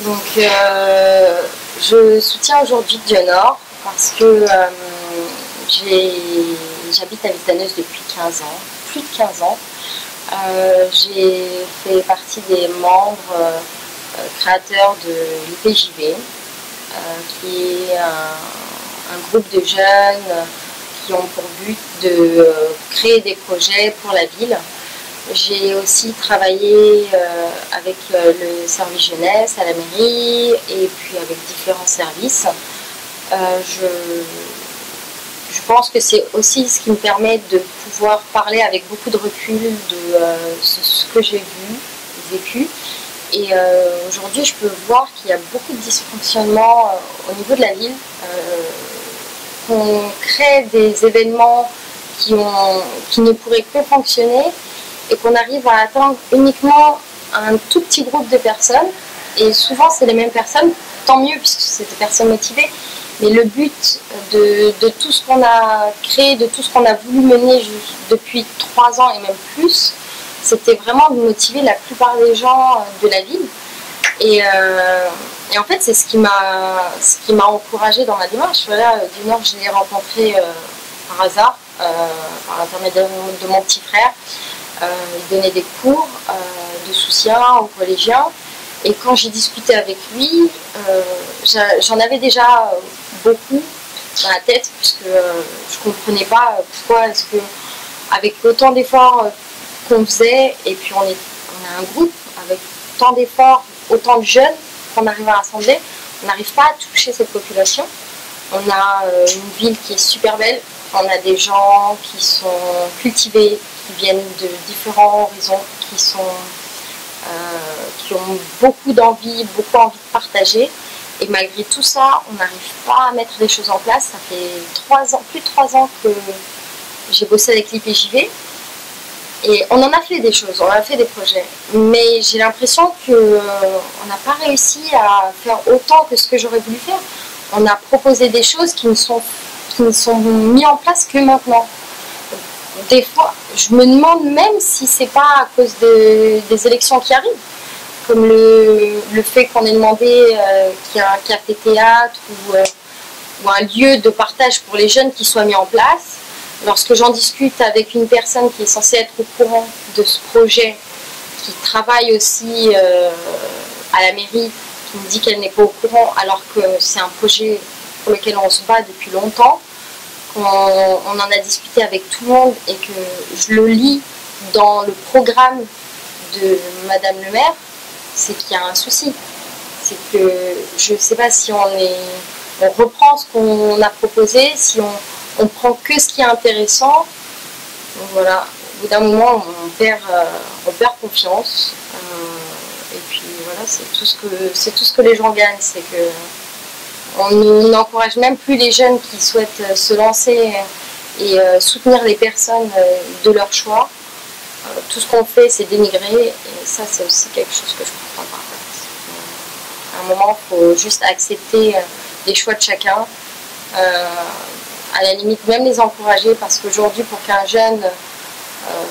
Donc, je soutiens aujourd'hui Dieu Nord parce que j'habite à Vitaneuse depuis 15 ans, plus de 15 ans. J'ai fait partie des membres créateurs de l'IPJV, qui est un groupe de jeunes qui ont pour but de créer des projets pour la ville. J'ai aussi travaillé avec le service jeunesse à la mairie et puis avec différents services. Je pense que c'est aussi ce qui me permet de pouvoir parler avec beaucoup de recul de ce que j'ai vécu. Et aujourd'hui, je peux voir qu'il y a beaucoup de dysfonctionnements au niveau de la ville. Qu'on crée des événements qui ne pourraient que fonctionner et qu'on arrive à atteindre uniquement un tout petit groupe de personnes. Et souvent, c'est les mêmes personnes, tant mieux puisque c'est des personnes motivées. Mais le but de tout ce qu'on a créé, de tout ce qu'on a voulu mener depuis 3 ans et même plus, c'était vraiment de motiver la plupart des gens de la ville. Et en fait, c'est ce qui m'a encouragée dans ma démarche. Voilà, Dieu Nord, je l'ai rencontré par hasard, par l'intermédiaire de mon petit frère. Il donnait des cours de soutien aux collégiens. Et quand j'ai discuté avec lui, j'en avais déjà beaucoup dans la tête, puisque je ne comprenais pas pourquoi est-ce que, avec autant d'efforts qu'on faisait, et puis on a un groupe avec tant d'efforts, autant de jeunes qu'on arrive à rassembler, on n'arrive pas à toucher cette population. On a une ville qui est super belle, on a des gens qui sont cultivés, qui viennent de différents horizons, qui ont beaucoup d'envie, beaucoup envie de partager. Et malgré tout ça, on n'arrive pas à mettre les choses en place. Ça fait plus de 3 ans que j'ai bossé avec l'IPJV. Et on en a fait des choses, on a fait des projets. Mais j'ai l'impression qu'on n'a pas réussi à faire autant que ce que j'aurais voulu faire. On a proposé des choses qui ne sont mises en place que maintenant. Des fois, je me demande même si c'est pas à cause des élections qui arrivent. Comme le fait qu'on ait demandé qu'il y ait un café théâtre ou un lieu de partage pour les jeunes qui soit mis en place. Lorsque j'en discute avec une personne qui est censée être au courant de ce projet, qui travaille aussi à la mairie, qui me dit qu'elle n'est pas au courant alors que c'est un projet pour lequel on se bat depuis longtemps, qu'on en a discuté avec tout le monde et que je le lis dans le programme de Madame le maire, c'est qu'il y a un souci. C'est que je ne sais pas si on reprend ce qu'on a proposé, si on prend que ce qui est intéressant. Donc voilà, au bout d'un moment, on perd confiance. Et puis voilà, c'est tout ce que les gens gagnent. C'est que on n'encourage même plus les jeunes qui souhaitent se lancer et soutenir les personnes de leur choix. Tout ce qu'on fait, c'est dénigrer. Et ça, c'est aussi quelque chose que je ne comprends pas. À un moment, il faut juste accepter les choix de chacun. À la limite, même les encourager, parce qu'aujourd'hui, pour qu'un jeune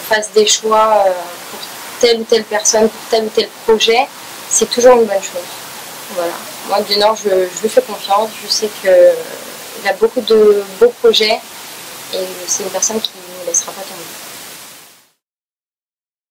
fasse des choix pour telle ou telle personne, pour tel ou tel projet, c'est toujours une bonne chose. Voilà. Moi, Dieu Nord, je lui fais confiance. Je sais qu'il a beaucoup de beaux projets et c'est une personne qui ne laissera pas tomber.